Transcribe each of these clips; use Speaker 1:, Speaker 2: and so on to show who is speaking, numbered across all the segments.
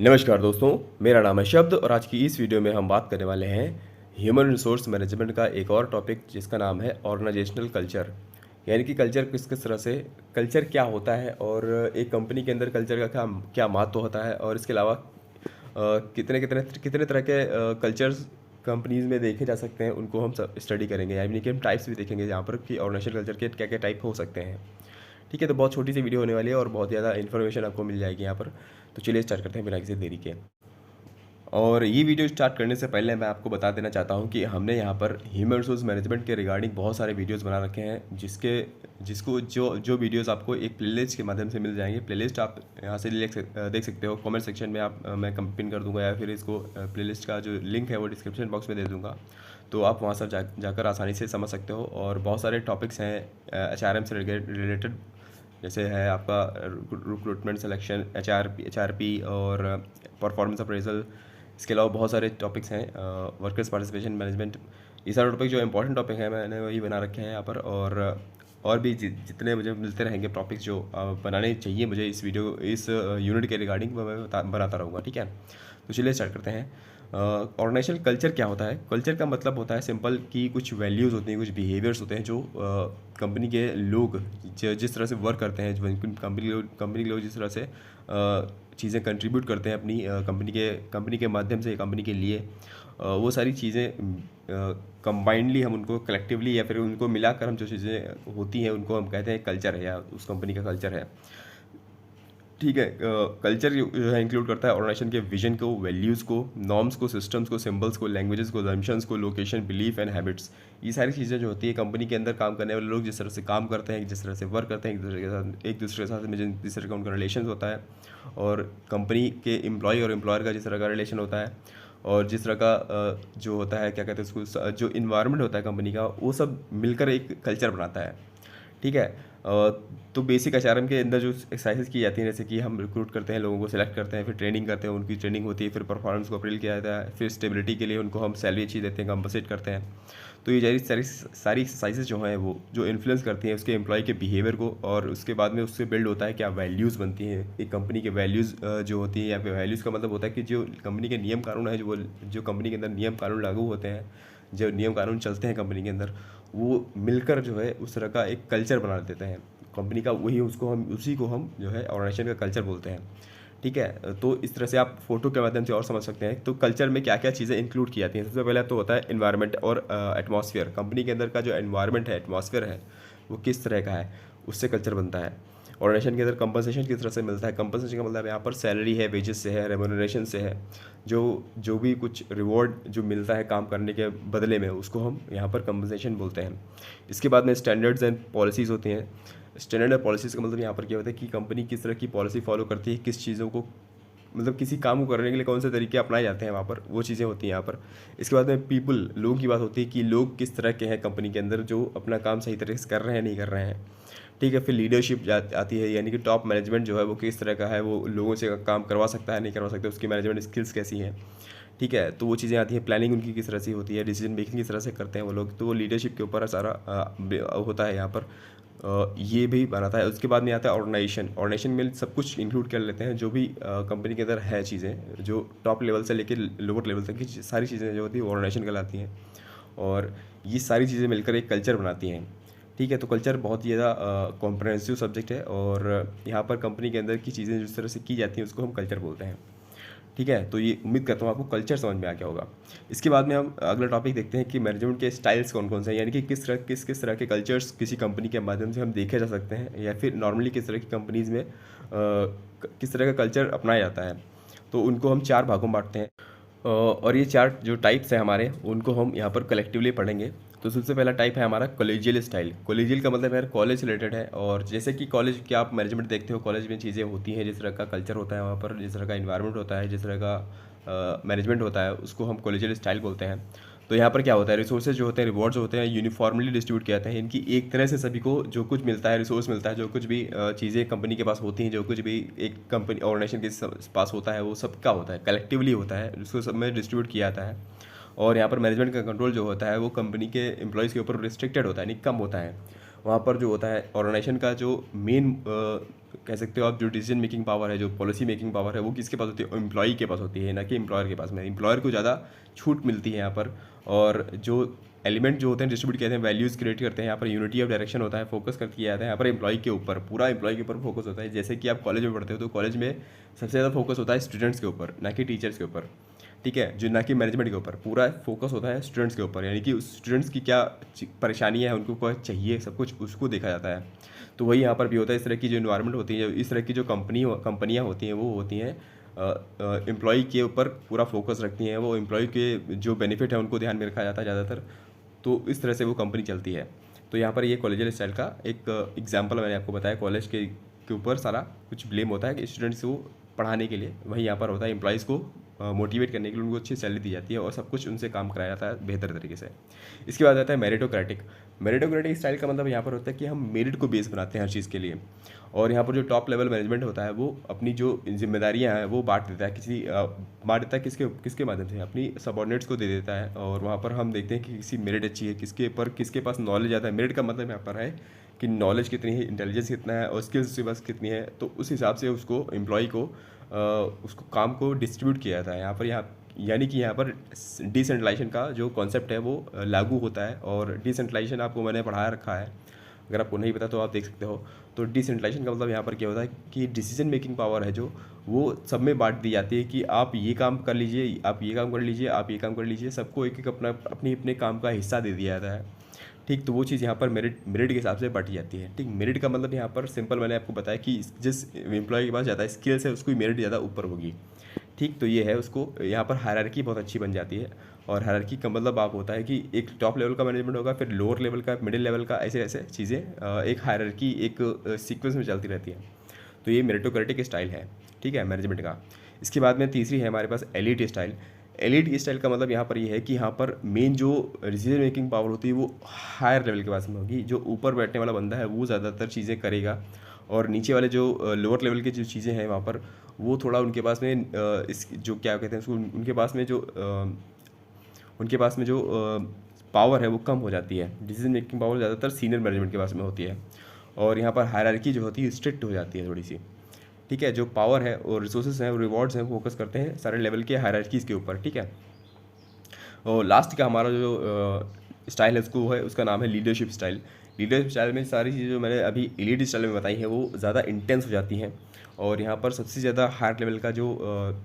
Speaker 1: नमस्कार दोस्तों, मेरा नाम है शब्द और आज की इस वीडियो में हम बात करने वाले हैं ह्यूमन रिसोर्स मैनेजमेंट का एक और टॉपिक जिसका नाम है ऑर्गेनाइजेशनल कल्चर। यानी कि कल्चर किस किस तरह से कल्चर क्या होता है और एक कंपनी के अंदर कल्चर का क्या क्या महत्व होता है और इसके अलावा कितने कितने कितने तरह के कल्चर्स कंपनीज में देखे जा सकते हैं, उनको हम सब स्टडी करेंगे। यानी कि हम टाइप्स भी देखेंगे यहाँ पर कि ऑर्गेनाइजेशनल कल्चर के क्या क्या टाइप हो सकते हैं। ठीक है, तो बहुत छोटी सी वीडियो होने वाली है और बहुत ज़्यादा इन्फॉर्मेशन आपको मिल जाएगी यहाँ पर। तो चलिए स्टार्ट करते हैं बिना किसी देरी के। और ये वीडियो स्टार्ट करने से पहले मैं आपको बता देना चाहता हूँ कि हमने यहाँ पर ह्यूमन रिसोर्स मैनेजमेंट के रिगार्डिंग बहुत सारे वीडियोस बना रखे हैं, जिसको जो जो वीडियोस आपको एक प्लेलिस्ट के माध्यम से मिल जाएंगे। प्लेलिस्ट आप यहाँ से देख सकते हो। कमेंट सेक्शन में आप मैं पिन कर दूंगा या फिर इसको प्लेलिस्ट का जो लिंक है वो डिस्क्रिप्शन बॉक्स में दे दूँगा, तो आप वहाँ से जाकर आसानी से समझ सकते हो। और बहुत सारे टॉपिक्स हैं HRM से रिलेटेड, जैसे है आपका recruitment selection, H R P और परफॉर्मेंस अप्रेजल। इसके अलावा बहुत सारे टॉपिक्स हैं, वर्कर्स पार्टिसिपेशन मैनेजमेंट। ये सारे टॉपिक जो इंपॉर्टेंट टॉपिक हैं मैंने वही बना रखे हैं यहाँ पर। और भी जितने मुझे मिलते रहेंगे टॉपिक्स जो बनाने चाहिए मुझे इस यूनिट के रिगार्डिंग मैं बनाता रहूँगा। ठीक है, तो चलिए स्टार्ट करते हैं। ऑर्गेनाइजेशनल कल्चर क्या होता है? कल्चर का मतलब होता है सिंपल कि कुछ वैल्यूज़ होती हैं, कुछ बिहेवियर्स होते हैं जो कंपनी के लोग जिस तरह से वर्क करते हैं, कंपनी के लोग जिस तरह से चीज़ें कंट्रीब्यूट करते हैं अपनी कंपनी के माध्यम से कंपनी के लिए, वो सारी चीज़ें कंबाइंडली हम उनको कलेक्टिवली या फिर उनको मिलाकर हम जो चीज़ें होती हैं उनको हम कहते हैं कल्चर है या उस कंपनी का कल्चर है। ठीक है, कल्चर जो है इंक्लूड करता है ऑर्गेनाइजेशन के विजन को, वैल्यूज़ को, नॉर्म्स को, सिस्टम्स को, सिंबल्स को, लैंग्वेजेस को, असम्पशंस को, लोकेशन, बिलीफ एंड हैबिट्स। ये सारी चीज़ें जो होती है कंपनी के अंदर काम करने वाले लोग जिस तरह से काम करते हैं, जिस तरह से वर्क करते हैं एक दूसरे के साथ में जिस तरह का उनका रिलेशन होता है, और कंपनी के एम्प्लॉय और एम्प्लॉयर का जिस तरह का रिलेशन होता है, और जिस तरह का जो होता है क्या कहते हैं उसको, जो इन्वायरमेंट होता है कंपनी का, वो सब मिलकर एक कल्चर बनाता है। ठीक है, तो बेसिक HRM के अंदर जो एक्सरसाइजेस की जाती हैं, जैसे कि हम रिक्रूट करते हैं, लोगों को सिलेक्ट करते हैं, फिर ट्रेनिंग करते हैं, उनकी ट्रेनिंग होती है, फिर परफॉर्मेंस को अप्रेल किया जाता है, फिर स्टेबिलिटी के लिए उनको हम सैलरी अच्छी देते हैं, कंपनसेट करते हैं। तो ये सारी एक्सरसाइजेज जो हैं वो जो इन्फ्लुएंस करती हैं उसके एम्प्लॉय के बिहेवियर को, और उसके बाद में उससे बिल्ड होता है क्या वैल्यूज़ बनती हैं एक कंपनी के। वैल्यूज़ जो होती हैं, या फिर वैल्यूज़ का मतलब होता है कि जो कंपनी के नियम कानून है, जो कंपनी के अंदर नियम कानून लागू होते हैं, जो नियम कानून चलते हैं कंपनी के अंदर, वो मिलकर जो है उस तरह का एक कल्चर बना देते हैं कंपनी का। उसी को हम जो है ऑर्गेनाइजेशन का कल्चर बोलते हैं। ठीक है, तो इस तरह से आप फोटो के माध्यम से और समझ सकते हैं। तो कल्चर में क्या क्या चीज़ें इंक्लूड की जाती हैं? सबसे पहले तो होता है एनवायरनमेंट और एटमॉस्फेयर। कंपनी के अंदर का जो एनवायरनमेंट है, एटमॉस्फेयर है, वो किस तरह का है, उससे कल्चर बनता है। ऑर्गेनाइजेशन के अंदर कंपनसेशन किस तरह से मिलता है? कंपनसेशन का मतलब यहाँ पर सैलरी है, वेजेस से है, रेम्यूनरेशन से है। जो भी कुछ रिवॉर्ड जो मिलता है काम करने के बदले में, उसको हम यहाँ पर कंपनसेशन बोलते हैं। इसके बाद में स्टैंडर्ड्स एंड पॉलिसीज़ होती हैं। स्टैंडर्ड एंड पॉलिसीज़ का मतलब यहाँ पर क्या होता है कि कंपनी किस तरह की पॉलिसी फॉलो करती है, किस चीज़ों को, मतलब किसी काम को करने के लिए कौन से तरीके अपनाए जाते हैं वहाँ पर, वो चीज़ें होती हैं यहाँ पर। इसके बाद में पीपल, लोगों की बात होती है कि लोग किस तरह के हैं कंपनी के अंदर, जो अपना काम सही तरीके से कर रहे हैं नहीं कर रहे हैं। ठीक है, फिर लीडरशिप आती है, यानी कि टॉप मैनेजमेंट जो है वो किस तरह का है, वो लोगों से काम करवा सकता है नहीं करवा सकता, उसकी मैनेजमेंट स्किल्स कैसी हैं। ठीक है, तो वो चीज़ें आती हैं। प्लानिंग उनकी किस तरह से होती है, डिसीजन मेकिंग किस तरह से करते हैं वो लोग, तो वो लीडरशिप के ऊपर सारा होता है यहाँ पर। ये भी बनाता है। उसके बाद में आता है ऑर्गेनाइजेशन में सब कुछ इंक्लूड कर लेते हैं, जो भी कंपनी के अंदर है चीज़ें, जो टॉप लेवल से लेकर लोअर लेवल तक की सारी चीज़ें जो होती है वो ऑर्गेनाइजेशन कहलाती हैं, और ये सारी चीज़ें मिलकर एक कल्चर बनाती हैं। ठीक है, तो कल्चर बहुत ही ज़्यादा कॉम्प्रहेंसिव सब्जेक्ट है, और यहाँ पर कंपनी के अंदर की चीज़ें जिस तरह से की जाती हैं उसको हम कल्चर बोलते हैं। ठीक है, तो ये उम्मीद करता हूँ आपको कल्चर समझ में आ गया होगा। इसके बाद में हम अगला टॉपिक देखते हैं कि मैनेजमेंट के स्टाइल्स कौन कौन से हैं, यानी कि किस तरह के कल्चर्स किसी कंपनी के माध्यम से हम देखे जा सकते हैं, या फिर नॉर्मली किस तरह की कंपनीज़ में किस तरह का कल्चर अपनाया जाता है। तो उनको हम 4 भागों में बांटते हैं, और ये 4 जो टाइप्स हैं हमारे, उनको हम यहाँ पर कलेक्टिवली पढ़ेंगे। तो सबसे पहला टाइप है हमारा कॉलेजियल स्टाइल। कॉलेजियल का मतलब यार कॉलेज रिलेटेड है, और जैसे कि कॉलेज के आप मैनेजमेंट देखते हो, कॉलेज में चीज़ें होती हैं, जिस तरह का कल्चर होता है वहाँ पर, जिस तरह का इन्वायरमेंट होता है, जिस तरह का मैनेजमेंट होता है, उसको हम कॉलेजियल स्टाइल बोलते हैं। तो यहाँ पर क्या होता है, रिसोर्सेज जो होते हैं, रिवॉर्ड्स होते हैं, यूनिफॉर्मली डिस्ट्रीब्यूट किए जाते हैं। इनकी एक तरह से सभी को जो कुछ मिलता है, रिसोर्स मिलता है, जो कुछ भी चीज़ें कंपनी के पास होती हैं, जो कुछ भी एक कंपनी ऑर्गेनाइजेशन के पास होता है, वो सबका होता है, कलेक्टिवली होता है, उसको सब में डिस्ट्रीब्यूट किया जाता है। और यहाँ पर मैनेजमेंट का कंट्रोल जो होता है वो कंपनी के एम्प्लॉयज़ के ऊपर रिस्ट्रिक्टेड होता है, यानी कम होता है। वहाँ पर जो होता है ऑर्गेनाइजेशन का जो मेन कह सकते हो आप, जो डिसीजन मेकिंग पावर है, जो पॉलिसी मेकिंग पावर है, वो किसके पास होती है? एम्प्लॉई के पास होती है, ना कि एम्प्लॉयर के पास में। एम्प्लॉयर को ज़्यादा छूट मिलती है यहाँ पर। और जो एलिमेंट जो होते हैं डिस्ट्रीब्यूट कहते हैं, वैल्यूज़ क्रिएट करते हैं, यहाँ पर यूनिटी ऑफ डायरेक्शन होता है, फोकस कर किया जाता है यहाँ पर एम्प्लॉई के ऊपर, पूरा एम्प्लॉई के ऊपर फोकस होता है। जैसे कि आप कॉलेज में पढ़ते हो तो कॉलेज में सबसे ज़्यादा फोकस होता है स्टूडेंट्स के ऊपर, ना कि टीचर्स के ऊपर, ठीक है, जो ना कि मैनेजमेंट के ऊपर। पूरा फोकस होता है स्टूडेंट्स के ऊपर, यानी कि उस स्टूडेंट्स की क्या परेशानी है, उनको क्या चाहिए, सब कुछ उसको देखा जाता है। तो वही यहाँ पर भी होता है। इस तरह की जो इन्वायरमेंट होती है, इस तरह की जो कंपनियाँ होती हैं, वो होती हैं एम्प्लॉई के ऊपर पूरा फोकस रखती हैं। वो एम्प्लॉय के जो बेनिफिट है उनको ध्यान में रखा जाता है ज़्यादातर। तो इस तरह से वो कंपनी चलती है। तो यहाँ पर ये कॉलेजियल स्टाइल का एक एग्जांपल मैंने आपको बताया। कॉलेज के ऊपर सारा कुछ ब्लेम होता है कि स्टूडेंट्स को पढ़ाने के लिए, वहीं यहाँ पर होता है एम्प्लॉइज़ को मोटिवेट करने के लिए उनको अच्छी सैलरी दी जाती है और सब कुछ उनसे काम कराया जाता है बेहतर तरीके से। इसके बाद आता है मेरिटोक्रेटिक। मेरिटोक्रेटिक स्टाइल का मतलब यहाँ पर होता है कि हम मेरिट को बेस बनाते हैं हर चीज़ के लिए। और यहाँ पर जो टॉप लेवल मैनेजमेंट होता है वो अपनी जो जिम्मेदारियाँ हैं वो बांट देता है, बांट देता है किसके किसके माध्यम से? अपनी सबॉर्डिनेट्स को दे देता है। और वहाँ पर हम देखते हैं कि किसी मेरिट अच्छी है, किसके पास नॉलेज ज़्यादा है। मेरिट का मतलब यहाँ पर है कि नॉलेज कितनी है, इंटेलिजेंस कितना है और स्किल्स उसके पास कितनी है। तो उस हिसाब से उसको एम्प्लॉय को उसको काम को डिस्ट्रीब्यूट किया जाता है यहाँ पर। यानी कि यहाँ पर डिसेंट्रलाइजेशन का जो कॉन्सेप्ट है वो लागू होता है। और डिसेंट्रलाइजेशन आपको मैंने पढ़ाया रखा है, अगर आपको नहीं पता तो आप देख सकते हो। तो डिसेंट्रलाइजेशन का मतलब यहाँ पर क्या होता है कि डिसीजन मेकिंग पावर है जो, वो सब में बांट दी जाती है कि आप ये काम कर लीजिए, आप ये काम कर लीजिए, आप ये काम कर लीजिए। सबको एक एक अपने काम का हिस्सा दे दिया जाता है, ठीक। तो वो चीज़ यहाँ पर मेरिट के हिसाब से बांटी जाती है, ठीक। मेरिट का मतलब यहाँ पर सिंपल मैंने आपको बताया कि जिस एम्प्लॉय के पास ज़्यादा स्किल्स है उसको मेरिट ज़्यादा ऊपर होगी, ठीक। तो ये है, उसको यहाँ पर हायरार्की बहुत अच्छी बन जाती है। और हायरार्की का मतलब आप होता है कि एक टॉप लेवल का मैनेजमेंट होगा, फिर लोअर लेवल का, मिडिल लेवल का, ऐसे ऐसे चीज़ें एक हायरार्की एक सीक्वेंस में चलती रहती है। तो ये मेरिटोक्रेटिक स्टाइल है, ठीक है, मैनेजमेंट का। इसके बाद में तीसरी है हमारे पास एलीट स्टाइल। एलीट स्टाइल का मतलब यहाँ पर ये है कि यहाँ पर मेन जो डिसीजन मेकिंग पावर होती है वो हायर लेवल के पास में होगी। जो ऊपर बैठने वाला बंदा है वो ज़्यादातर चीज़ें करेगा, और नीचे वाले जो लोअर लेवल की जो चीज़ें हैं वहाँ पर वो थोड़ा उनके पास में इस जो क्या कहते हैं उसको, उनके पास में जो पावर है वो कम हो जाती है। डिसीजन मेकिंग पावर ज़्यादातर सीनियर मैनेजमेंट के पास में होती है। और यहाँ पर हायरार्की जो होती है स्ट्रिक्ट हो जाती है थोड़ी सी, ठीक है। जो पावर है और रिसोर्सेज हैं और रिवॉर्ड्स हैं फोकस करते हैं सारे लेवल के हायरार्कीज़ के ऊपर, ठीक है। और लास्ट का हमारा जो स्टाइल है उसको है, उसका नाम है लीडरशिप स्टाइल। लीडरशिप स्टाइल में सारी चीज़ें जो मैंने अभी एलीट स्टाइल में बताई हैं वो ज़्यादा इंटेंस हो जाती हैं। और यहाँ पर सबसे ज़्यादा हायर लेवल का जो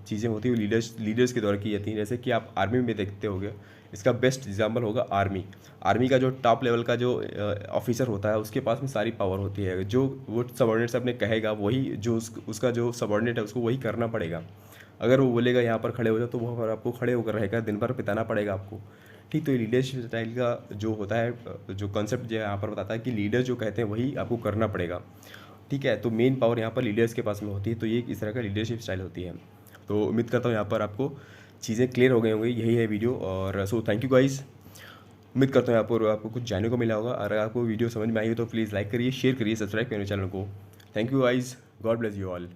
Speaker 1: चीज़ें होती हैं वो लीडर्स के द्वारा की जाती हैं। जैसे कि आप आर्मी में देखते होंगे, इसका बेस्ट एग्जांपल होगा आर्मी का जो टॉप लेवल का जो ऑफिसर होता है उसके पास में सारी पावर होती है। जो वो सबॉर्डिनेट से अपने कहेगा वही, जो उसका जो सबॉर्डिनेट है उसको वही करना पड़ेगा। अगर वो बोलेगा यहाँ पर खड़े हो जाओ तो वहाँ पर आपको खड़े होकर रहेगा, दिन भर बिताना पड़ेगा आपको, ठीक। तो ये लीडरशिप स्टाइल का जो होता है, जो कॉन्सेप्ट जो यहाँ पर बताता है कि लीडर जो कहते हैं वही आपको करना पड़ेगा, ठीक है। तो मेन पावर यहाँ पर लीडर्स के पास में होती है। तो ये इस तरह का लीडरशिप स्टाइल होती है। तो उम्मीद करता हूँ यहाँ पर आपको चीज़ें क्लियर हो गई होंगी। यही है वीडियो। और सो थैंक यू गाइस। उम्मीद करता हूँ यहाँ पर आपको कुछ जानने को मिला होगा। अगर आपको वीडियो समझ में आई हो तो प्लीज़ लाइक करिए, शेयर करिए, सब्सक्राइब करिए चैनल को। Thank you guys, God bless you all.